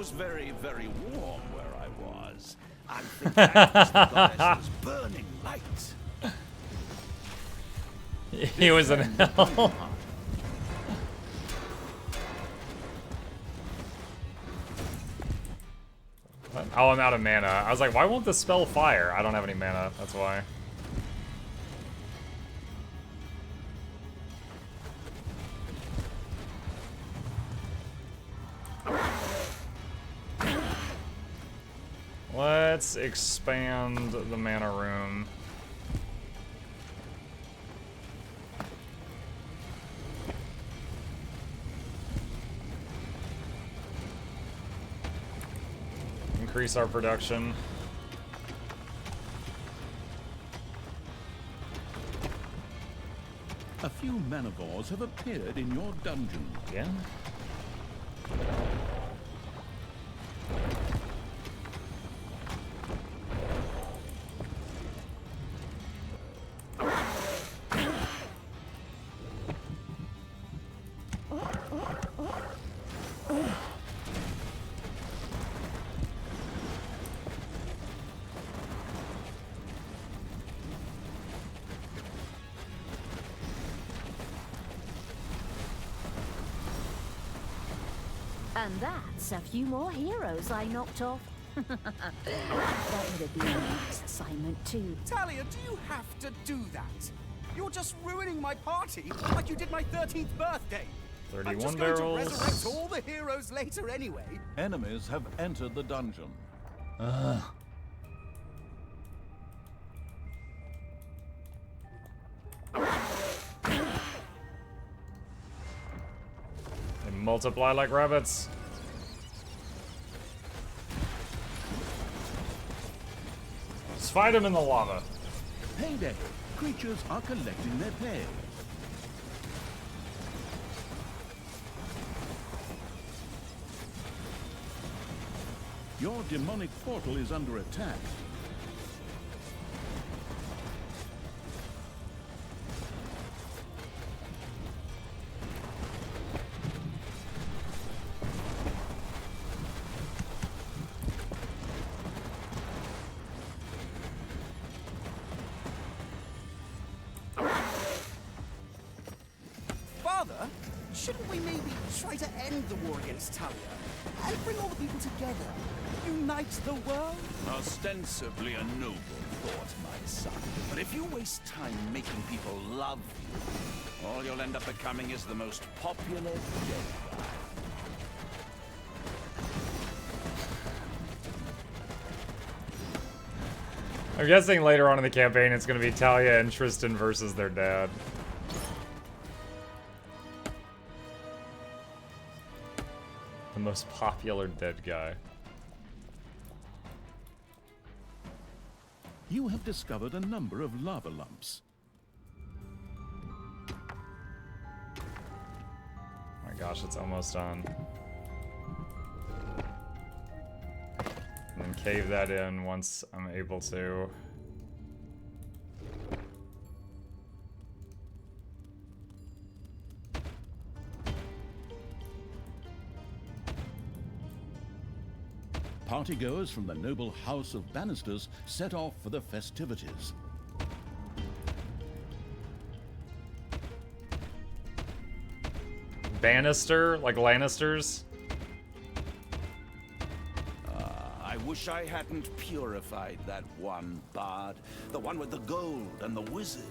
was very, very warm where I was. I think that was the goddess's burning light. He was in hell. What? Oh, I'm out of mana. I was like, why won't the spell fire? I don't have any mana, that's why. Let's expand the mana room. Increase our production. A few manivores have appeared in your dungeon. Yeah. And that's a few more heroes I knocked off. That would have been the next assignment too. Talia, do you have to do that? You're just ruining my party like you did my 13th birthday. 31 I'm just barrels. going to resurrect all the heroes later anyway. Enemies have entered the dungeon. They multiply like rabbits. Let's fight them in the lava. Payday! Creatures are collecting their pay. Your demonic portal is under attack. Father, shouldn't we maybe try to end the war against Talia and bring all the people together? Unite the world? Ostensibly a noble thought, my son. But if you waste time making people love you, all you'll end up becoming is the most popular dead guy. I'm guessing later on in the campaign it's going to be Talia and Tristan versus their dad. The most popular dead guy. You have discovered a number of lava lumps. Oh my gosh, it's almost done. And then cave that in once I'm able to. Partygoers from the noble house of Bannisters set off for the festivities. Bannister? Like Lannisters? I wish I hadn't purified that one bard. The one with the gold and the wizard.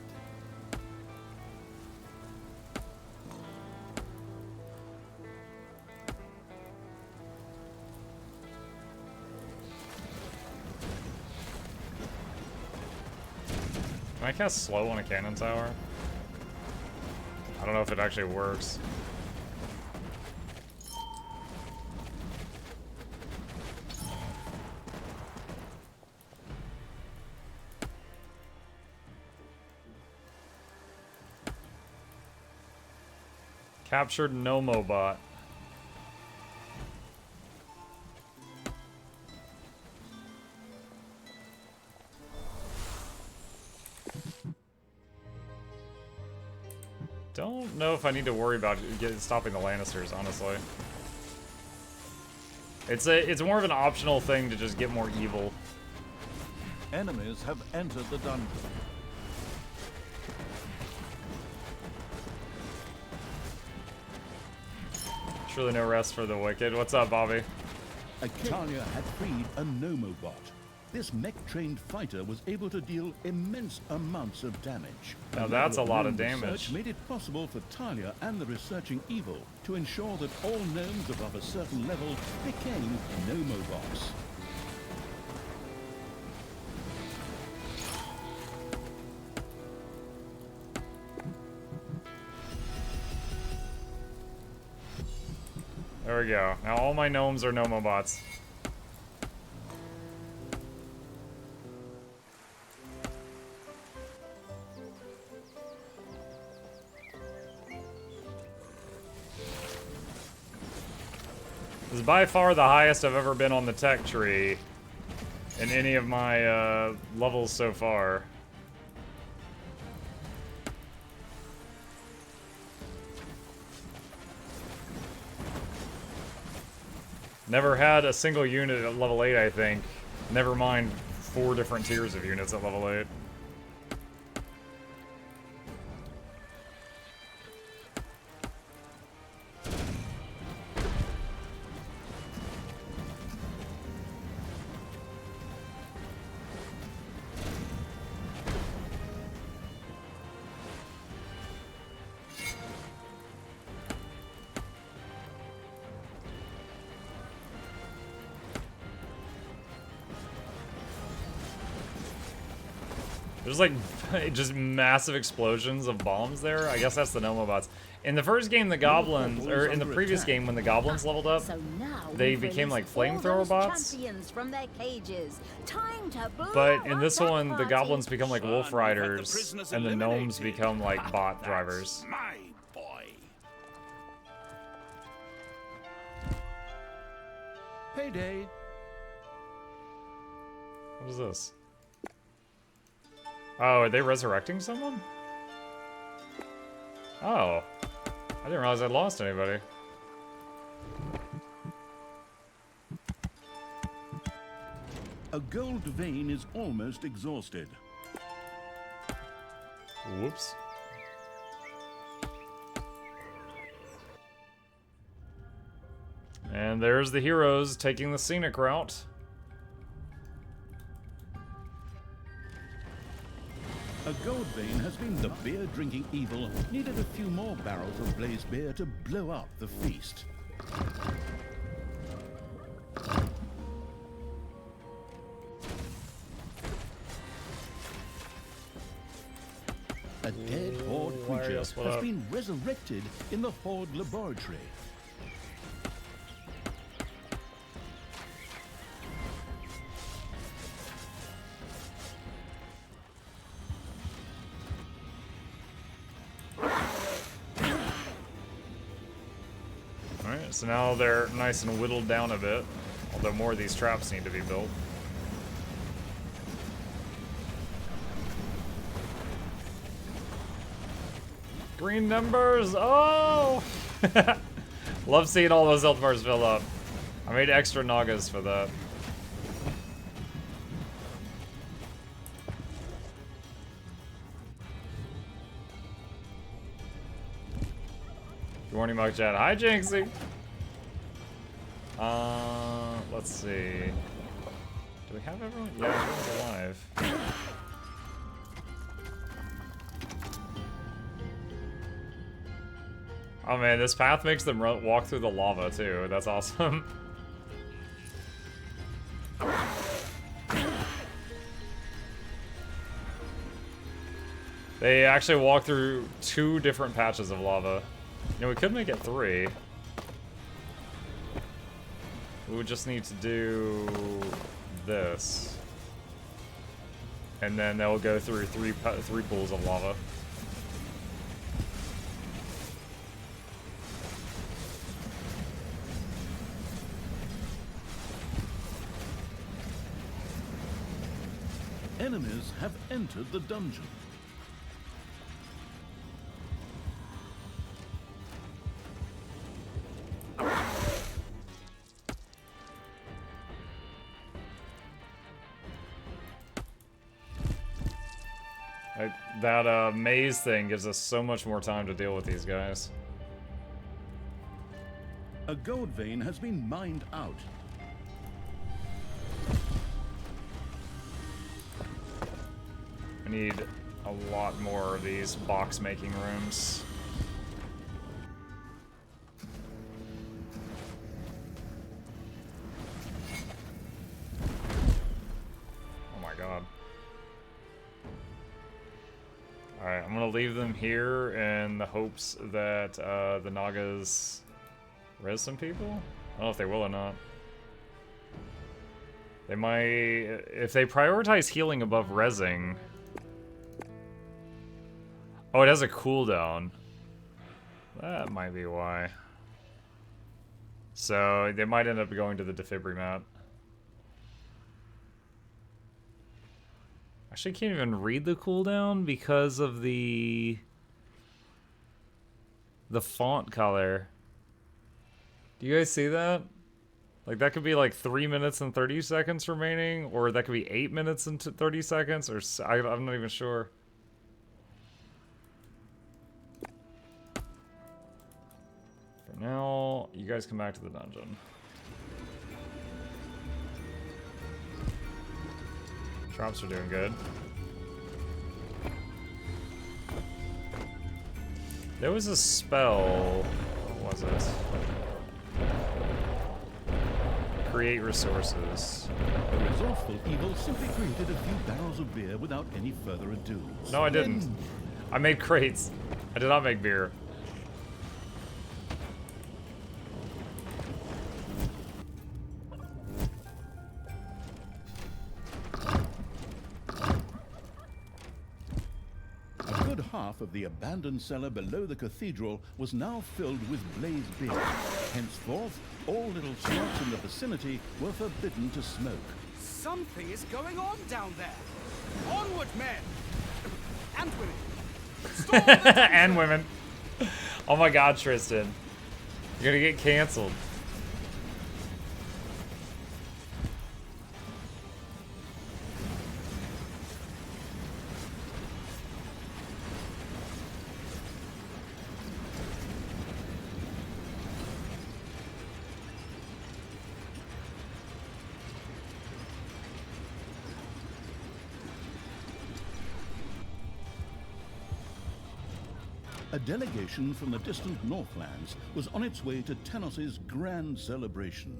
Can I cast slow on a cannon tower? I don't know if it actually works. Captured Nomobot. Don't know if I need to worry about stopping the Lannisters, honestly. It's more of an optional thing to just get more evil. Enemies have entered the dungeon. Surely no rest for the wicked. What's up, Bobby? Talia had freed a Nomobot. This mech-trained fighter was able to deal immense amounts of damage. Now The that's a level lot gnome of damage. research made it possible for Talia and the researching evil to ensure that all gnomes above a certain level became Nomobots. There we go. Now all my gnomes are Nomobots. This is by far the highest I've ever been on the tech tree in any of my levels so far. Never had a single unit at level 8, I think. Never mind 4 different tiers of units at level 8. There's like just massive explosions of bombs there. I guess that's the Nomobots. In the first game, the goblins, or in the previous game when the goblins leveled up, So now they we've became like released all flamethrower those bots. champions from their cages. Time to blow But in up this that one, the party. goblins become like wolf Son, we've had the riders, prisoners and the gnomes eliminated. become like bot That's drivers. my boy. Payday! What is this? Oh, are they resurrecting someone? Oh. I didn't realize I'd lost anybody. A gold vein is almost exhausted. Whoops. And there's the heroes taking the scenic route. A gold vein has been the beer-drinking evil needed a few more barrels of blazed beer to blow up the feast. A dead Horde creature Warriors, what has up? been resurrected in the Horde laboratory. Alright, so now they're nice and whittled down a bit. Although more of these traps need to be built. Green numbers! Oh! Love seeing all those health bars fill up. I made extra Nagas for that. Good morning, Mug Chat. Hi, Jinxie! Let's see. Do we have everyone? Yeah, everyone's alive. Oh man, this path makes them walk through the lava too. That's awesome. They actually walk through 2 different patches of lava. You know, we could make it 3. We would just need to do this. And then they'll go through three pools of lava. Enemies have entered the dungeon. That maze thing gives us so much more time to deal with these guys. A gold vein has been mined out. I need a lot more of these box making rooms. Oh my god. Alright, I'm gonna leave them here in the hopes that the Nagas res some people? I don't know if they will or not. They might... If they prioritize healing above resing... Oh, it has a cooldown. That might be why. So, they might end up going to the defibrimat. Actually, I can't even read the cooldown because of the font color. Do you guys see that? Like, that could be like 3 minutes and 30 seconds remaining, or that could be 8 minutes and 30 seconds, or I'm not even sure. For now, you guys come back to the dungeon. Traps are doing good. There was a spell. What was it? Create resources. The resourceful evil simply created a few barrels of beer without any further ado. No, I didn't. I made crates. I did not make beer. A good half of the abandoned cellar below the cathedral was now filled with blazed beer. Henceforth, all little slots in the vicinity were forbidden to smoke. Something is going on down there. Onward, men! And women. Storm the dungeon. And women. Oh my god, Tristan. You're gonna get canceled. A delegation from the distant Northlands was on its way to Tanos's grand celebration.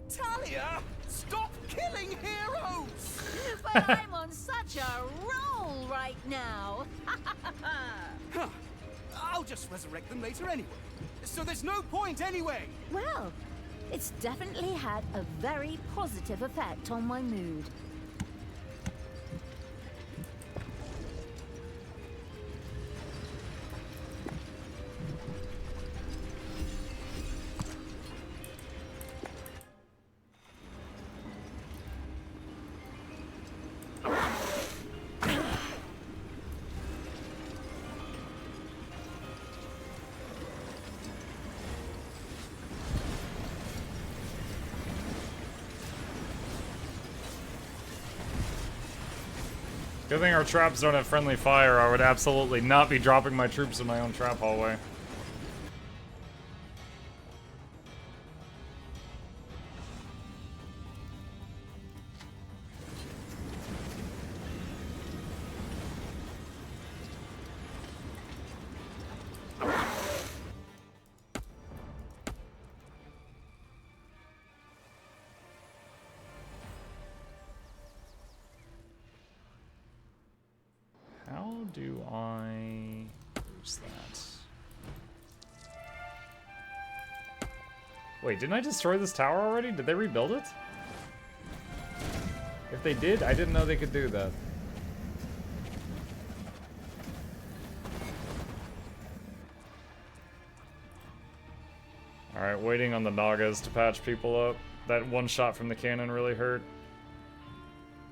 Talia, stop killing heroes! But I'm on such a roll right now. Huh. I'll just resurrect them later anyway. So there's no point anyway. Well, it's definitely had a very positive effect on my mood. Good thing our traps don't have friendly fire. I would absolutely not be dropping my troops in my own trap hallway. How do I use that? Wait, didn't I destroy this tower already? Did they rebuild it? If they did, I didn't know they could do that. Alright, waiting on the Nagas to patch people up. That one shot from the cannon really hurt.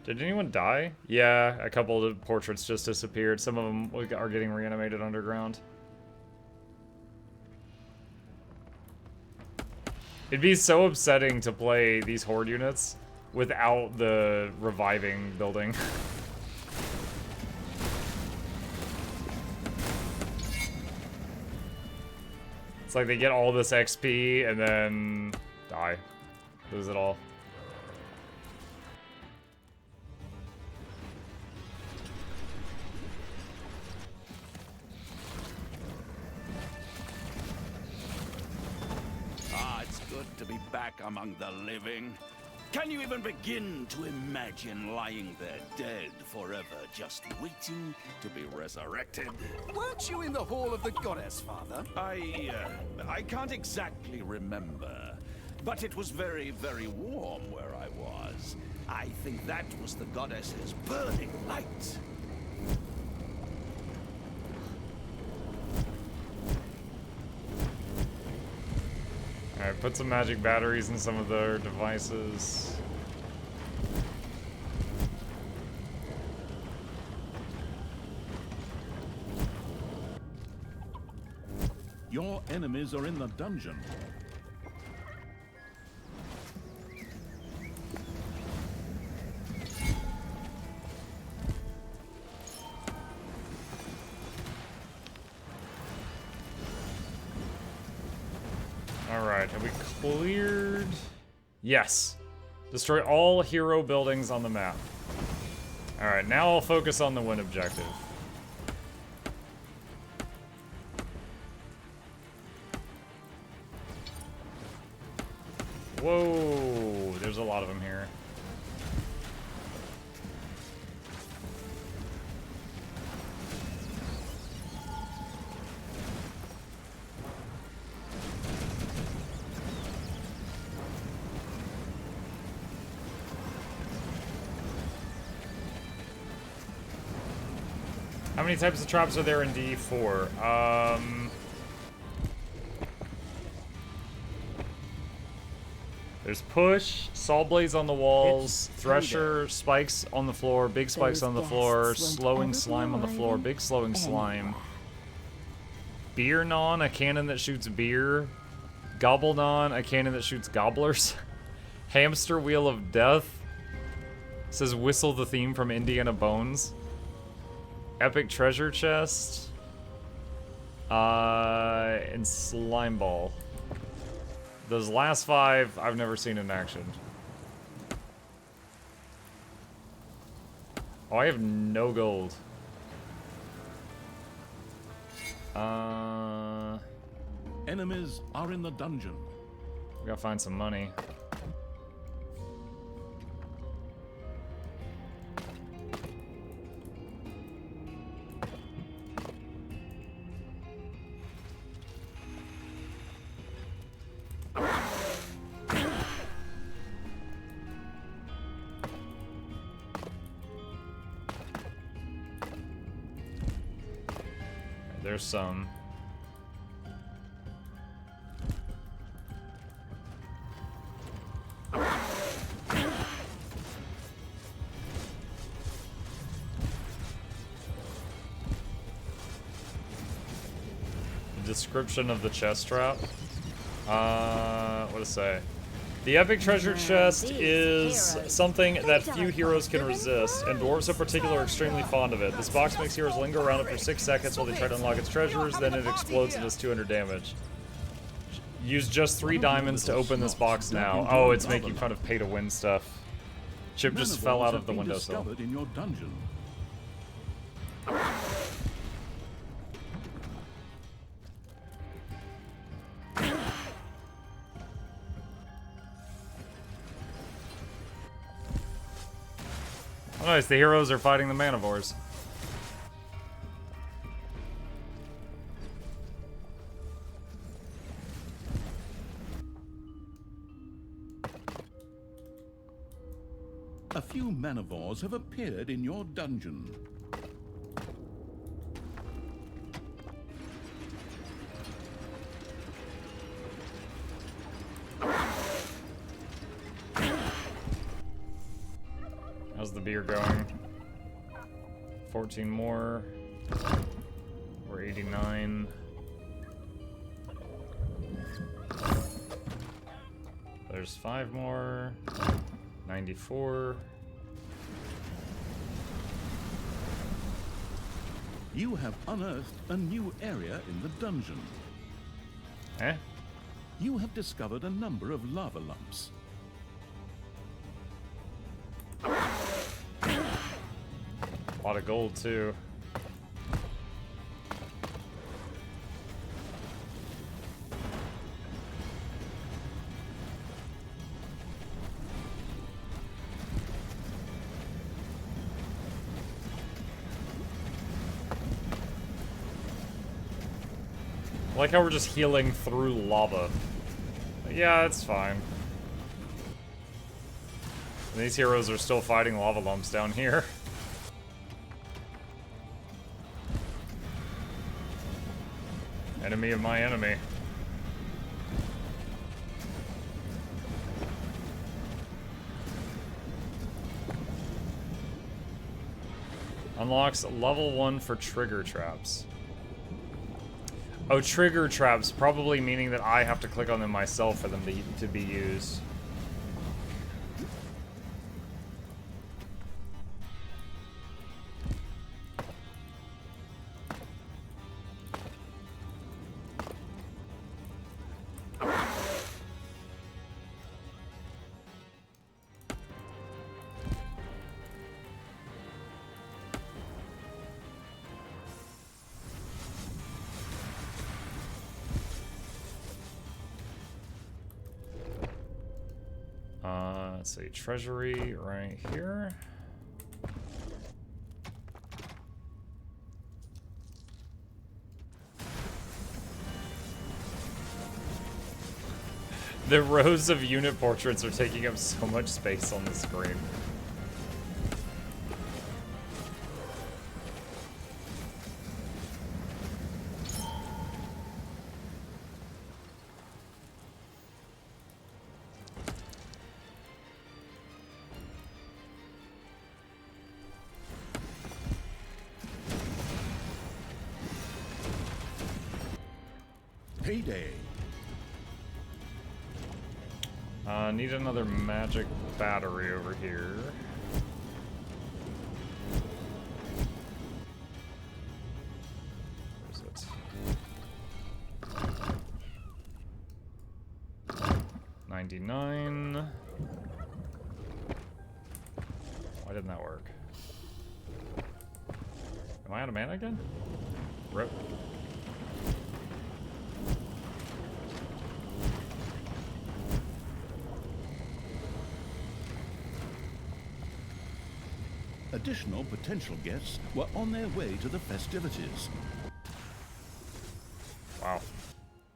Did anyone die? Yeah, a couple of portraits just disappeared. Some of them are getting reanimated underground. It'd be so upsetting to play these horde units without the reviving building. It's like they get all this XP and then die. Lose it all. It's good to be back among the living. Can you even begin to imagine lying there dead forever, just waiting to be resurrected? Weren't you in the Hall of the Goddess, Father? I can't exactly remember, but it was very, very warm where I was. I think that was the goddess's burning light. Alright, put some magic batteries in some of their devices. Your enemies are in the dungeon. Alright, have we cleared? Yes. Destroy all hero buildings on the map. Alright, now I'll focus on the win objective. Whoa, there's a lot of them here. How many types of traps are there in D4? There's push, saw blades on the walls, thresher, spikes on the floor, big spikes on the floor, slowing slime on the floor, big slowing slime. Beer non, a cannon that shoots beer. Gobble non, a cannon that shoots gobblers. Hamster wheel of death. Says whistle the theme from Indiana Bones. Epic treasure chest. And slime ball. Those last 5, I've never seen in action. Oh, I have no gold. Enemies are in the dungeon. We gotta find some money. There's some. Description of the chest trap. What to say? The epic treasure chest is something that few heroes can resist, and dwarves in particular are extremely fond of it. This box makes heroes linger around it for 6 seconds while they try to unlock its treasures, then it explodes and does 200 damage. Use just 3 diamonds to open this box now. Oh, it's making fun of pay-to-win stuff. Chip just fell out of the windowsill. In your dungeon. Oh, nice, the heroes are fighting the manivores. A few manivores have appeared in your dungeon. How's the beer going? 14 more. We're 89. there's 5 more. 94. You have unearthed a new area in the dungeon. Eh? You have discovered a number of lava lumps. A lot of gold, too. I like how we're just healing through lava. Yeah, it's fine. And these heroes are still fighting lava lumps down here. Enemy of my enemy. Unlocks level 1 for trigger traps. Oh, trigger traps, probably meaning that I have to click on them myself for them to be used. Let's see, treasury right here. The rows of unit portraits are taking up so much space on the screen. Payday. Need another magic battery over here. Where's it? 99. Why didn't that work? Am I out of mana again? Rip. Additional potential guests were on their way to the festivities. Wow.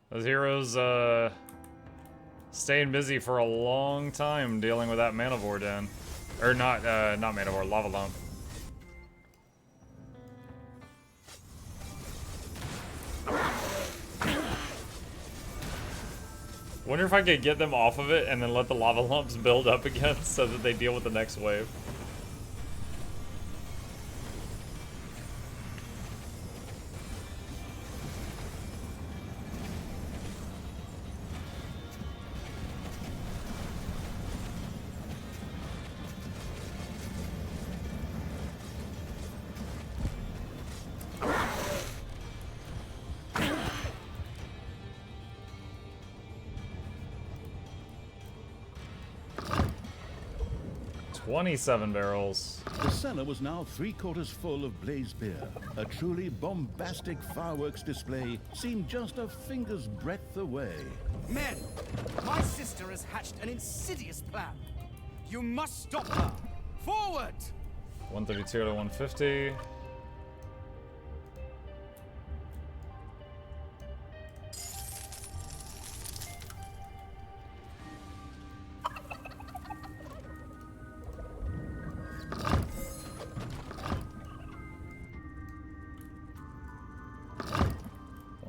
Those heroes, staying busy for a long time dealing with that Manivore den. Or not Manivore, Lava Lump. Wonder if I could get them off of it and then let the lava lumps build up again so that they deal with the next wave. $27 barrels. The cellar was now 3/4 full of blaze beer. A truly bombastic fireworks display seemed just a finger's breadth away. Men, my sister has hatched an insidious plan. You must stop her. Forward! 132 to 150.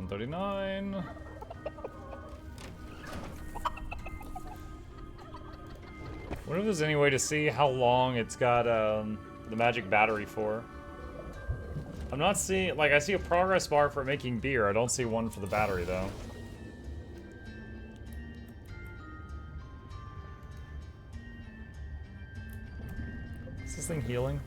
$139. Wonder if there's any way to see how long it's got the magic battery for. I'm not seeing, like, I see a progress bar for making beer. I don't see one for the battery though. thing healing?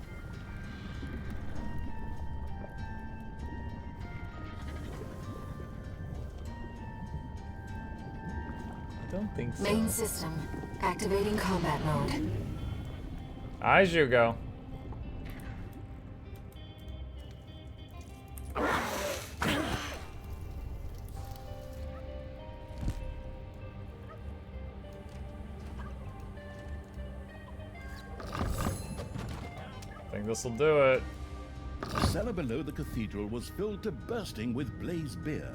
I don't think so. Main system. Activating combat mode. As you go. I think this'll do it. The cellar below the cathedral was filled to bursting with blaze beer.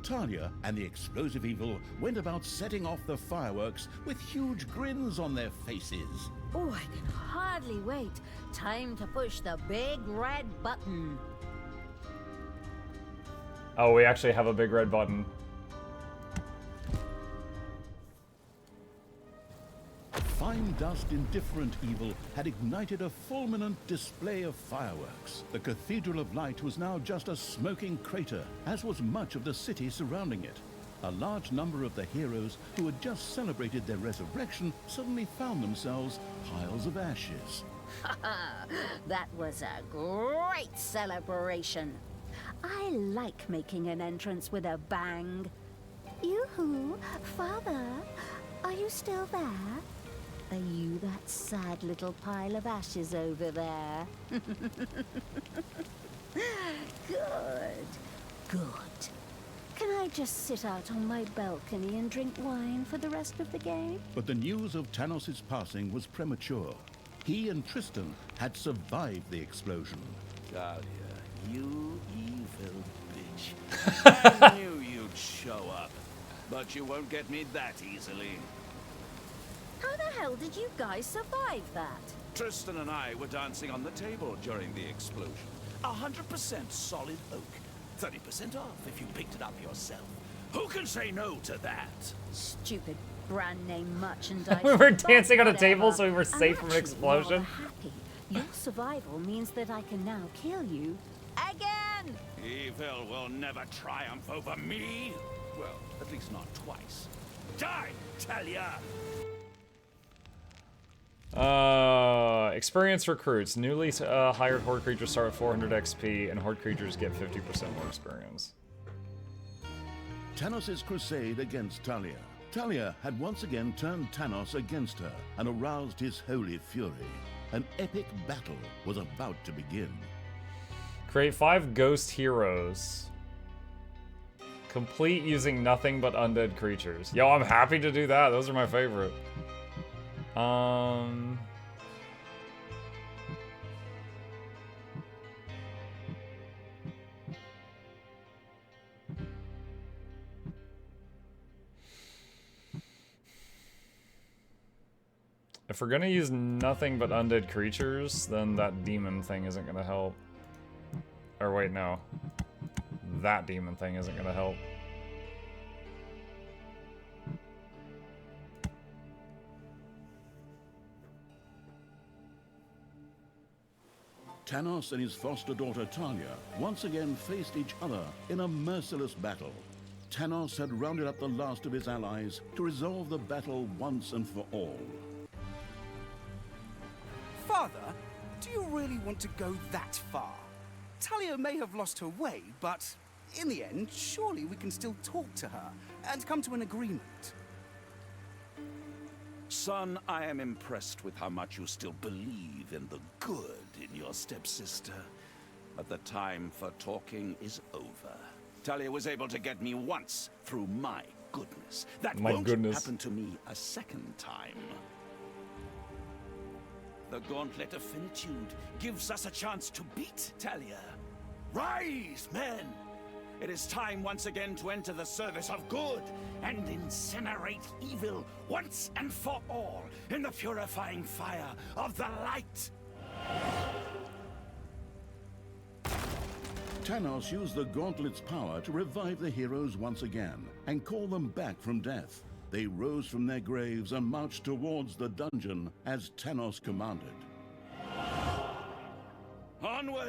Talia and the explosive evil went about setting off the fireworks with huge grins on their faces. Oh, I can hardly wait. Time to push the big red button. Oh, we actually have a big red button. Fine dust indifferent evil had ignited a fulminant display of fireworks. The Cathedral of Light was now just a smoking crater, as was much of the city surrounding it. A large number of the heroes who had just celebrated their resurrection suddenly found themselves piles of ashes. That was a great celebration. I like making an entrance with a bang. Yoo-hoo, Father, are you still there? Are you that sad little pile of ashes over there? Good, good. Can I just sit out on my balcony and drink wine for the rest of the game? But the news of Tanos' passing was premature. He and Tristan had survived the explosion. Talia, you evil bitch. I knew you'd show up, but you won't get me that easily. How the hell did you guys survive that? Tristan and I were dancing on the table during the explosion. 100% solid oak. 30% off if you picked it up yourself. Who can say no to that? Stupid brand name merchandise. We were But dancing on a whatever. table so we were I'm safe from an actually explosion. rather happy. Your survival means that I can now kill you again. Evil will never triumph over me. Well, at least not twice. Die, Talia! Experienced recruits. Newly hired horde creatures start with 400 XP, and horde creatures get 50% more experience. Tanos' crusade against Talia. Talia had once again turned Tanos against her and aroused his holy fury. An epic battle was about to begin. Create 5 ghost heroes. Complete using nothing but undead creatures. Yo, I'm happy to do that. Those are my favorite. If we're gonna use nothing but undead creatures, then that demon thing isn't gonna help. Or wait, no. That demon thing isn't gonna help. Tanos and his foster daughter Talia once again faced each other in a merciless battle. Tanos had rounded up the last of his allies to resolve the battle once and for all. Father, do you really want to go that far? Talia may have lost her way, but in the end, surely we can still talk to her and come to an agreement. Son, I am impressed with how much you still believe in the good in your stepsister. But the time for talking is over. Talia was able to get me once through my goodness. That won't happen to me a second time. The Gauntlet of Finitude gives us a chance to beat Talia. Rise, men! It is time once again to enter the service of good and incinerate evil once and for all in the purifying fire of the light. Tanos used the Gauntlet's power to revive the heroes once again and call them back from death. They rose from their graves and marched towards the dungeon as Tanos commanded. Onward